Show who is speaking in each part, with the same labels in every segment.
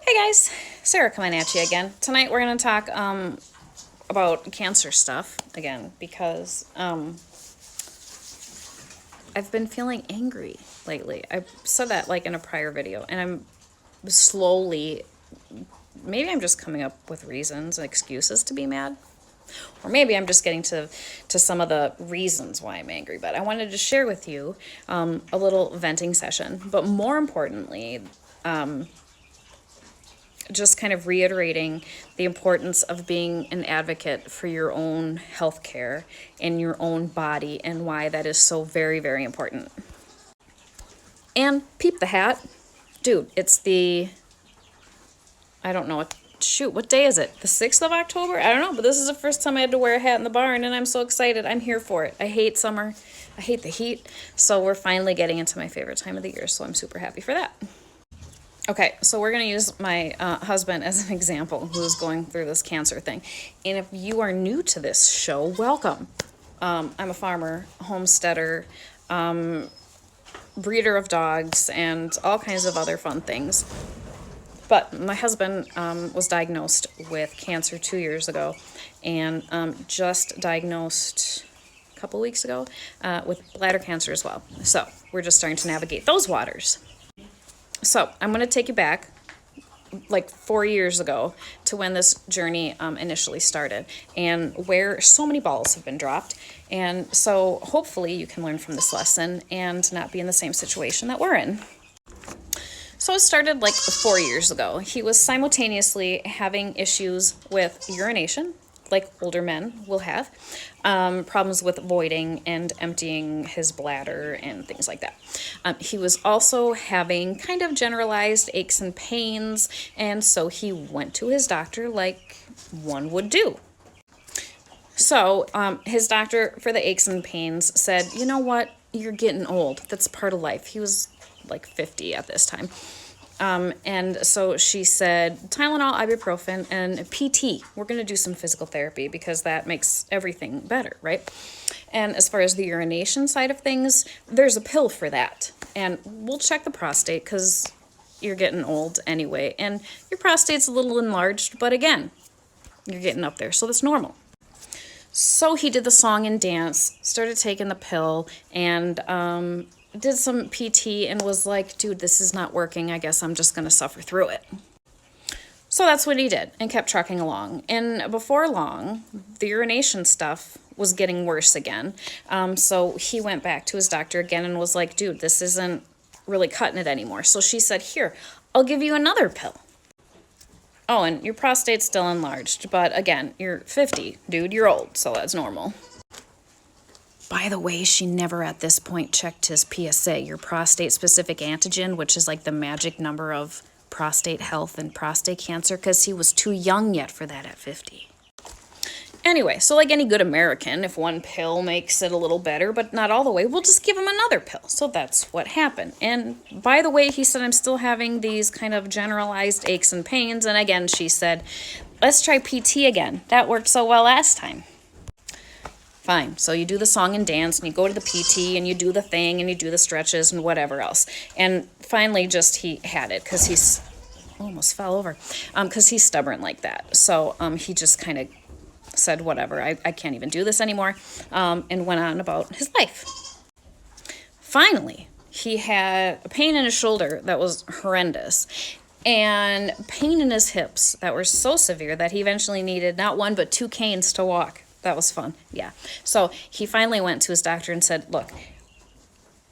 Speaker 1: Hey guys, Sarah coming at you again. Tonight we're going to talk about cancer stuff again because I've been feeling angry lately. I said that like in a prior video, and I'm slowly, maybe I'm just coming up with reasons and excuses to be mad. Or maybe I'm just getting to some of the reasons why I'm angry. But I wanted to share with you a little venting session. But more importantly, just kind of reiterating the importance of being an advocate for your own health care and your own body and why that is so very, very important. And peep the hat. Dude, it's I don't know what day is it? The 6th of October? I don't know, but this is the first time I had to wear a hat in the barn, and I'm so excited. I'm here for it. I hate summer. I hate the heat. So we're finally getting into my favorite time of the year, so I'm super happy for that. Okay, so we're going to use my husband as an example who's going through this cancer thing. And if you are new to this show, welcome. I'm a farmer, homesteader, breeder of dogs, and all kinds of other fun things. But my husband was diagnosed with cancer 2 years ago, and just diagnosed a couple weeks ago with bladder cancer as well. So we're just starting to navigate those waters. So I'm going to take you back like 4 years ago to when this journey initially started and where so many balls have been dropped. And so hopefully you can learn from this lesson and not be in the same situation that we're in. So it started like 4 years ago. He was simultaneously having issues with urination, like older men will have, problems with voiding and emptying his bladder and things like that. He was also having kind of generalized aches and pains, and so he went to his doctor like one would do. So his doctor for the aches and pains said, you know what, you're getting old. That's part of life. He was like 50 at this time. And so she said, Tylenol, ibuprofen, and PT. We're going to do some physical therapy because that makes everything better, right? And as far as the urination side of things, there's a pill for that. And we'll check the prostate because you're getting old anyway. And your prostate's a little enlarged, but again, you're getting up there, so that's normal. So he did the song and dance, started taking the pill, and did some PT and was like, dude, this is not working. I guess I'm just going to suffer through it. So that's what he did and kept trucking along. And before long, the urination stuff was getting worse again. So he went back to his doctor again and was like, dude, this isn't really cutting it anymore. So she said, here, I'll give you another pill. Oh, and your prostate's still enlarged. But again, you're 50, dude. You're old, so that's normal. By the way, she never at this point checked his PSA, your prostate-specific antigen, which is like the magic number of prostate health and prostate cancer, because he was too young yet for that at 50. Anyway, so like any good American, if one pill makes it a little better, but not all the way, we'll just give him another pill. So that's what happened. And by the way, he said, I'm still having these kind of generalized aches and pains. And again, she said, let's try PT again. That worked so well last time. Fine. So you do the song and dance, and you go to the PT, and you do the thing, and you do the stretches, and whatever else. And finally, just he had it, because he's almost fell over, because he's stubborn like that. So he just kind of said, whatever, I can't even do this anymore, and went on about his life. Finally, he had a pain in his shoulder that was horrendous, and pain in his hips that were so severe that he eventually needed not one but 2 canes to walk. That was fun. Yeah. So he finally went to his doctor and said, look,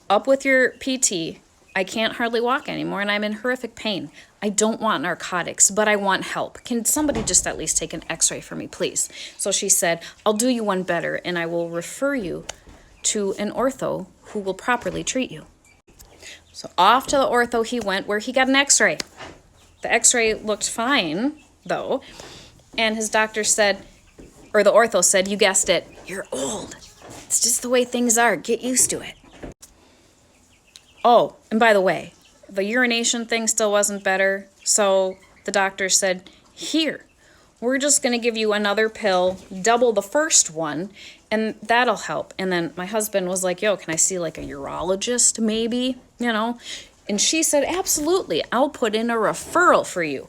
Speaker 1: up with your PT. I can't hardly walk anymore, and I'm in horrific pain. I don't want narcotics, but I want help. Can somebody just at least take an x-ray for me, please? So she said, I'll do you one better, and I will refer you to an ortho who will properly treat you. So off to the ortho he went, where he got an x-ray. The x-ray looked fine, though, and his doctor said, or the ortho said, you guessed it, you're old. It's just the way things are. Get used to it. Oh, and by the way, the urination thing still wasn't better. So the doctor said, here, we're just going to give you another pill, double the first one, and that'll help. And then my husband was like, yo, can I see like a urologist maybe? And she said, absolutely, I'll put in a referral for you.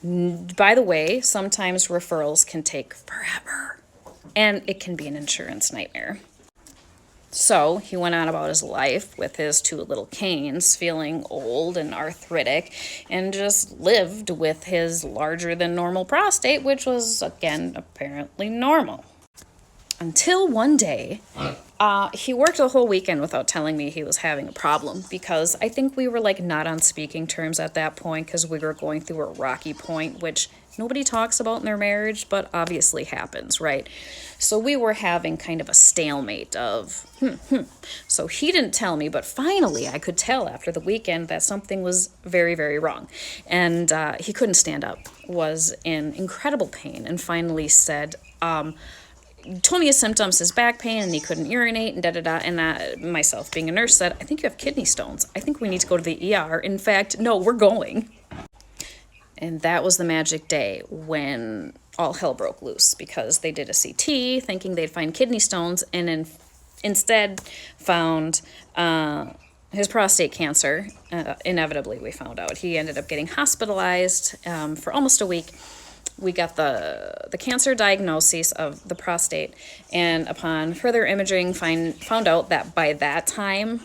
Speaker 1: By the way, sometimes referrals can take forever, and it can be an insurance nightmare. So he went on about his life with his two little canes, feeling old and arthritic, and just lived with his larger than normal prostate, which was, again, apparently normal. Until one day, he worked a whole weekend without telling me he was having a problem, because I think we were like not on speaking terms at that point, because we were going through a rocky point, which nobody talks about in their marriage, but obviously happens, right? So we were having kind of a stalemate of, So he didn't tell me, but finally I could tell after the weekend that something was very, very wrong. And he couldn't stand up, was in incredible pain, and finally said, told me his symptoms, his back pain, and he couldn't urinate, and da-da-da, and myself, being a nurse, said, I think you have kidney stones. I think we need to go to the ER. In fact, no, we're going. And that was the magic day when all hell broke loose, because they did a CT thinking they'd find kidney stones, and instead found his prostate cancer. Inevitably, we found out. He ended up getting hospitalized for almost a week. We got the cancer diagnosis of the prostate, and upon further imaging, found out that by that time,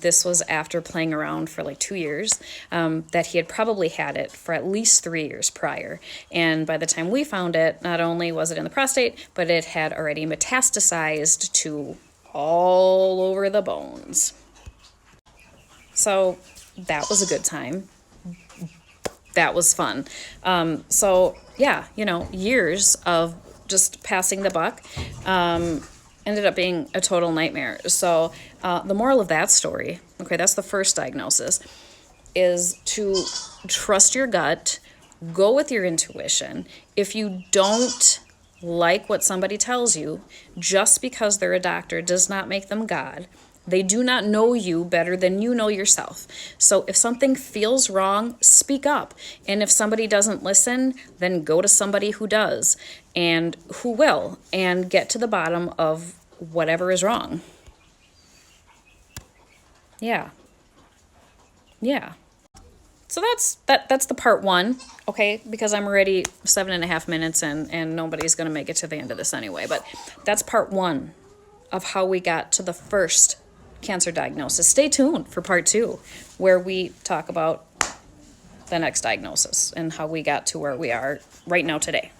Speaker 1: this was after playing around for like 2 years, that he had probably had it for at least 3 years prior. And by the time we found it, not only was it in the prostate, but it had already metastasized to all over the bones. So that was a good time. That was fun. So yeah, years of just passing the buck ended up being a total nightmare. So the moral of that story, okay, that's the first diagnosis, is to trust your gut, go with your intuition. If you don't like what somebody tells you, just because they're a doctor does not make them God. They do not know you better than you know yourself. So if something feels wrong, speak up. And if somebody doesn't listen, then go to somebody who does and who will, and get to the bottom of whatever is wrong. Yeah. So that's the part one, okay? Because I'm already 7.5 minutes and nobody's gonna make it to the end of this anyway. But that's part one of how we got to the first cancer diagnosis. Stay tuned for part two, where we talk about the next diagnosis and how we got to where we are right now today.